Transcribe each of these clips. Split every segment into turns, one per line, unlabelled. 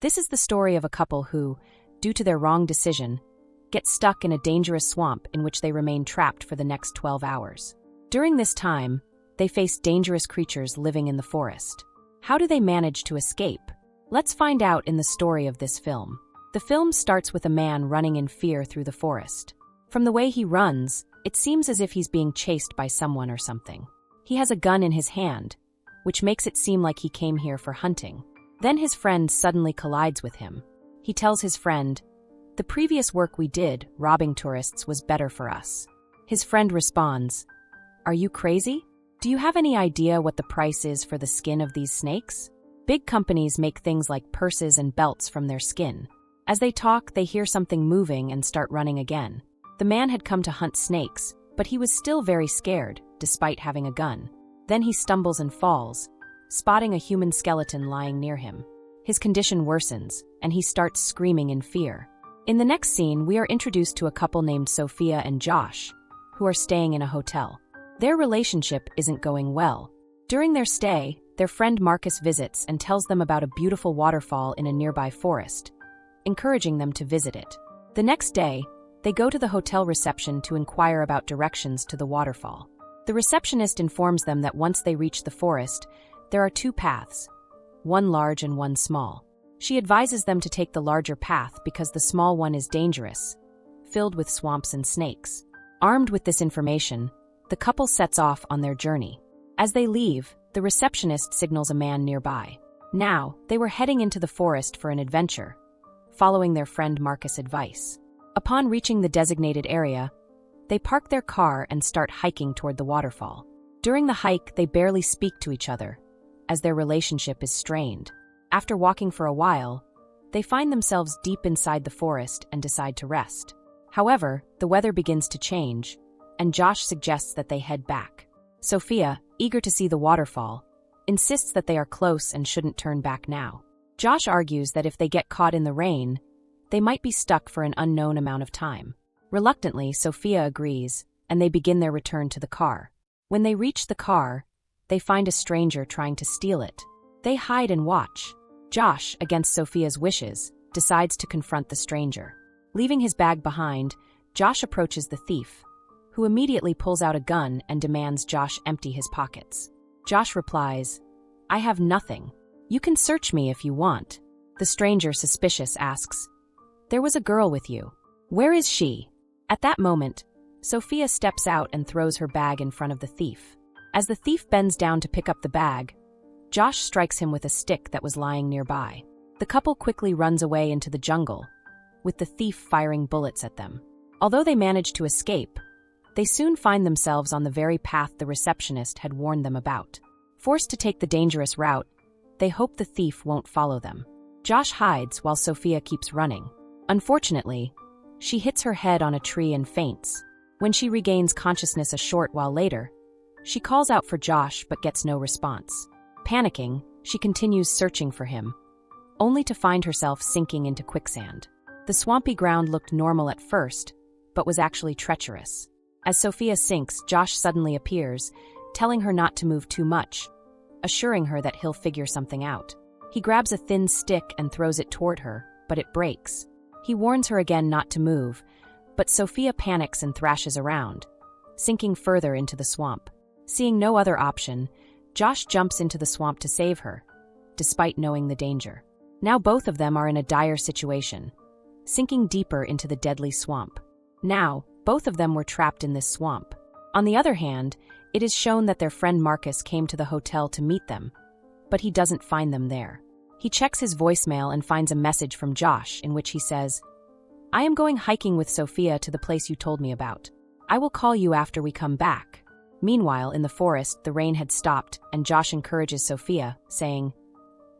This is the story of a couple who, due to their wrong decision, get stuck in a dangerous swamp in which they remain trapped for the next 12 hours. During this time, they face dangerous creatures living in the forest. How do they manage to escape? Let's find out in the story of this film. The film starts with a man running in fear through the forest. From the way he runs, it seems as if he's being chased by someone or something. He has a gun in his hand, which makes it seem like he came here for hunting. Then his friend suddenly collides with him. He tells his friend, "The previous work we did, robbing tourists, was better for us." His friend responds, "Are you crazy? Do you have any idea what the price is for the skin of these snakes? Big companies make things like purses and belts from their skin." As they talk, they hear something moving and start running again. The man had come to hunt snakes, but he was still very scared, despite having a gun. Then he stumbles and falls, spotting a human skeleton lying near him. His condition worsens, and he starts screaming in fear. In the next scene, we are introduced to a couple named Sophia and Josh, who are staying in a hotel. Their relationship isn't going well. During their stay, their friend Marcus visits and tells them about a beautiful waterfall in a nearby forest, encouraging them to visit it. The next day, they go to the hotel reception to inquire about directions to the waterfall. The receptionist informs them that once they reach the forest, there are two paths, one large and one small. She advises them to take the larger path because the small one is dangerous, filled with swamps and snakes. Armed with this information, the couple sets off on their journey. As they leave, the receptionist signals a man nearby. Now, they were heading into the forest for an adventure, following their friend Marcus' advice. Upon reaching the designated area, they park their car and start hiking toward the waterfall. During the hike, they barely speak to each other, as their relationship is strained. After walking for a while, they find themselves deep inside the forest and decide to rest. However, the weather begins to change, and Josh suggests that they head back. Sophia, eager to see the waterfall, insists that they are close and shouldn't turn back now. Josh argues that if they get caught in the rain, they might be stuck for an unknown amount of time. Reluctantly, Sophia agrees, and they begin their return to the car. When they reach the car, they find a stranger trying to steal it. They hide and watch. Josh, against Sophia's wishes, decides to confront the stranger. Leaving his bag behind, Josh approaches the thief, who immediately pulls out a gun and demands Josh empty his pockets. Josh replies, "I have nothing. You can search me if you want." The stranger, suspicious, asks, "There was a girl with you. Where is she?" At that moment, Sophia steps out and throws her bag in front of the thief. As the thief bends down to pick up the bag, Josh strikes him with a stick that was lying nearby. The couple quickly runs away into the jungle, with the thief firing bullets at them. Although they manage to escape, they soon find themselves on the very path the receptionist had warned them about. Forced to take the dangerous route, they hope the thief won't follow them. Josh hides while Sophia keeps running. Unfortunately, she hits her head on a tree and faints. When she regains consciousness a short while later, she calls out for Josh but gets no response. Panicking, she continues searching for him, only to find herself sinking into quicksand. The swampy ground looked normal at first, but was actually treacherous. As Sophia sinks, Josh suddenly appears, telling her not to move too much, assuring her that he'll figure something out. He grabs a thin stick and throws it toward her, but it breaks. He warns her again not to move, but Sophia panics and thrashes around, sinking further into the swamp. Seeing no other option, Josh jumps into the swamp to save her, despite knowing the danger. Now both of them are in a dire situation, sinking deeper into the deadly swamp. Now, both of them were trapped in this swamp. On the other hand, it is shown that their friend Marcus came to the hotel to meet them, but he doesn't find them there. He checks his voicemail and finds a message from Josh in which he says, "I am going hiking with Sophia to the place you told me about. I will call you after we come back." Meanwhile, in the forest, the rain had stopped, and Josh encourages Sophia, saying,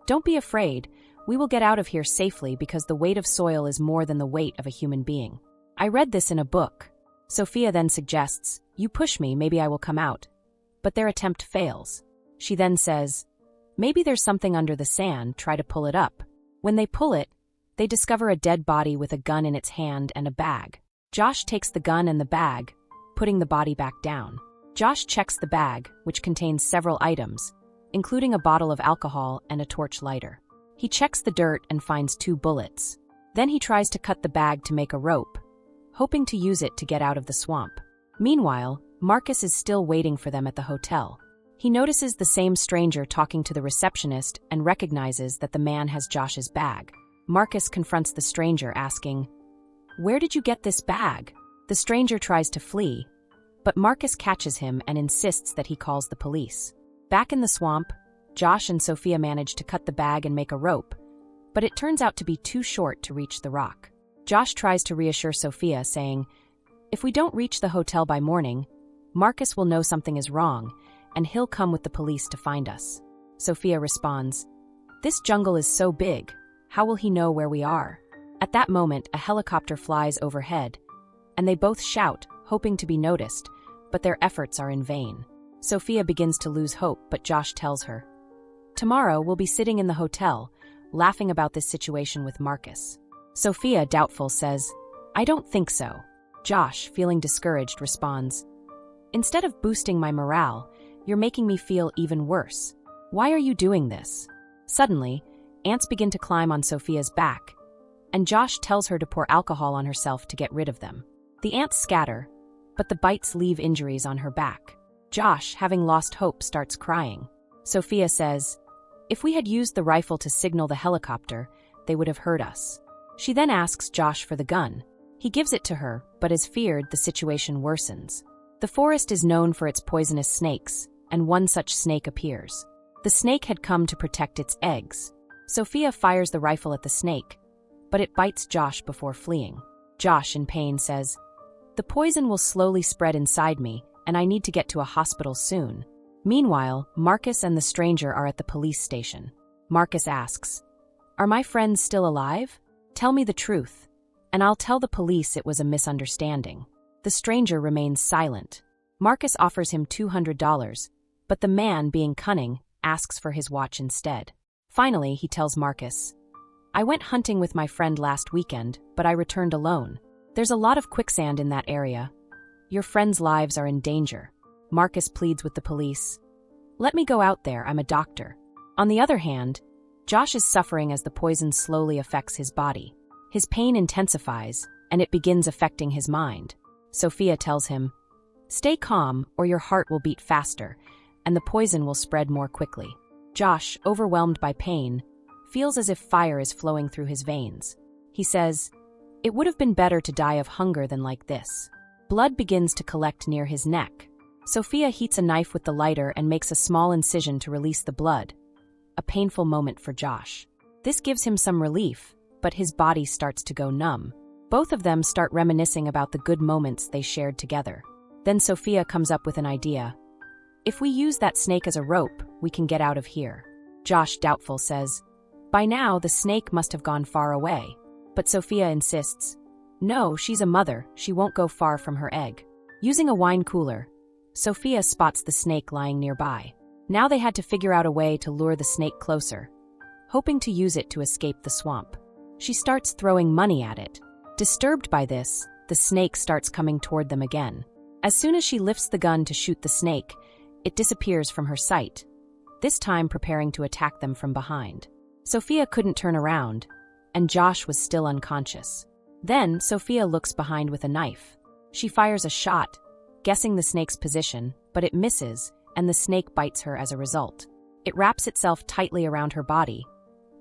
"Don't be afraid. We will get out of here safely because the weight of soil is more than the weight of a human being. I read this in a book." Sophia then suggests, "You push me, maybe I will come out." But their attempt fails. She then says, "Maybe there's something under the sand, try to pull it up." When they pull it, they discover a dead body with a gun in its hand and a bag. Josh takes the gun and the bag, putting the body back down. Josh checks the bag, which contains several items, including a bottle of alcohol and a torch lighter. He checks the dirt and finds 2 bullets. Then he tries to cut the bag to make a rope, hoping to use it to get out of the swamp. Meanwhile, Marcus is still waiting for them at the hotel. He notices the same stranger talking to the receptionist and recognizes that the man has Josh's bag. Marcus confronts the stranger, asking, "Where did you get this bag?" The stranger tries to flee, but Marcus catches him and insists that he calls the police. Back in the swamp, Josh and Sophia manage to cut the bag and make a rope, but it turns out to be too short to reach the rock. Josh tries to reassure Sophia, saying, "If we don't reach the hotel by morning, Marcus will know something is wrong, and he'll come with the police to find us." Sophia responds, "This jungle is so big, how will he know where we are?" At that moment, a helicopter flies overhead, and they both shout, hoping to be noticed, but their efforts are in vain. Sophia begins to lose hope, but Josh tells her, "Tomorrow we'll be sitting in the hotel, laughing about this situation with Marcus." Sophia, doubtful, says, "I don't think so." Josh, feeling discouraged, responds, "Instead of boosting my morale, you're making me feel even worse. Why are you doing this?" Suddenly, ants begin to climb on Sophia's back, and Josh tells her to pour alcohol on herself to get rid of them. The ants scatter, but the bites leave injuries on her back. Josh, having lost hope, starts crying. Sophia says, "If we had used the rifle to signal the helicopter, they would have heard us." She then asks Josh for the gun. He gives it to her, but as feared, the situation worsens. The forest is known for its poisonous snakes, and one such snake appears. The snake had come to protect its eggs. Sophia fires the rifle at the snake, but it bites Josh before fleeing. Josh, in pain, says, "The poison will slowly spread inside me, and I need to get to a hospital soon." Meanwhile, Marcus and the stranger are at the police station. Marcus asks, "Are my friends still alive? Tell me the truth, and I'll tell the police it was a misunderstanding." The stranger remains silent. Marcus offers him $200, but the man, being cunning, asks for his watch instead. Finally, he tells Marcus, "I went hunting with my friend last weekend, but I returned alone. There's a lot of quicksand in that area. Your friends' lives are in danger." Marcus pleads with the police, "Let me go out there, I'm a doctor." On the other hand, Josh is suffering as the poison slowly affects his body. His pain intensifies, and it begins affecting his mind. Sophia tells him, "Stay calm, or your heart will beat faster, and the poison will spread more quickly." Josh, overwhelmed by pain, feels as if fire is flowing through his veins. He says, "It would have been better to die of hunger than like this." Blood begins to collect near his neck. Sophia heats a knife with the lighter and makes a small incision to release the blood. A painful moment for Josh. This gives him some relief, but his body starts to go numb. Both of them start reminiscing about the good moments they shared together. Then Sophia comes up with an idea. "If we use that snake as a rope, we can get out of here." Josh, doubtful, says, "By now the snake must have gone far away." But Sophia insists, "No, she's a mother, she won't go far from her egg." Using a wine cooler, Sophia spots the snake lying nearby. Now they had to figure out a way to lure the snake closer, hoping to use it to escape the swamp. She starts throwing money at it. Disturbed by this, the snake starts coming toward them again. As soon as she lifts the gun to shoot the snake, it disappears from her sight, this time preparing to attack them from behind. Sophia couldn't turn around, and Josh was still unconscious. Then Sophia looks behind with a knife. She fires a shot, guessing the snake's position, but it misses, and the snake bites her as a result. It wraps itself tightly around her body,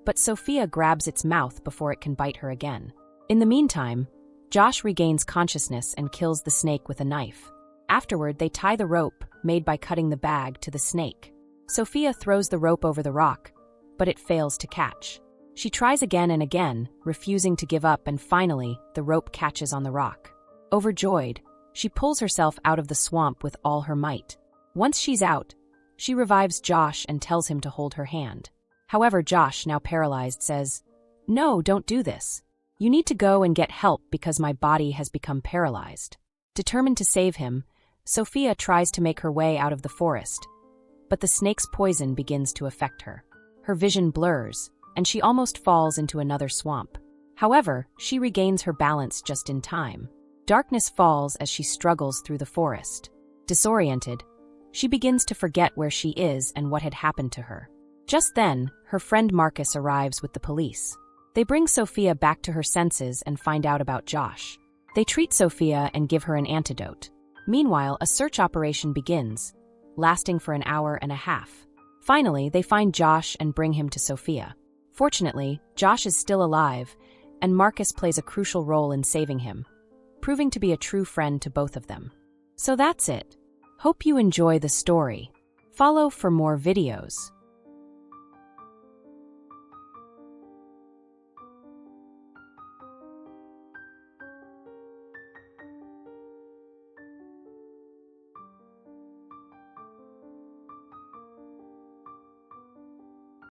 but Sophia grabs its mouth before it can bite her again. In the meantime, Josh regains consciousness and kills the snake with a knife. Afterward, they tie the rope, made by cutting the bag, to the snake. Sophia throws the rope over the rock, but it fails to catch. She tries again and again, refusing to give up, and finally, the rope catches on the rock. Overjoyed, she pulls herself out of the swamp with all her might. Once she's out, she revives Josh and tells him to hold her hand. However, Josh, now paralyzed, says, "No, don't do this. You need to go and get help because my body has become paralyzed." Determined to save him, Sophia tries to make her way out of the forest, but the snake's poison begins to affect her. Her vision blurs, and she almost falls into another swamp. However, she regains her balance just in time. Darkness falls as she struggles through the forest. Disoriented, she begins to forget where she is and what had happened to her. Just then, her friend Marcus arrives with the police. They bring Sophia back to her senses and find out about Josh. They treat Sophia and give her an antidote. Meanwhile, a search operation begins, lasting for an hour and a half. Finally, they find Josh and bring him to Sophia. Fortunately, Josh is still alive, and Marcus plays a crucial role in saving him, proving to be a true friend to both of them. So that's it. Hope you enjoy the story. Follow for more videos.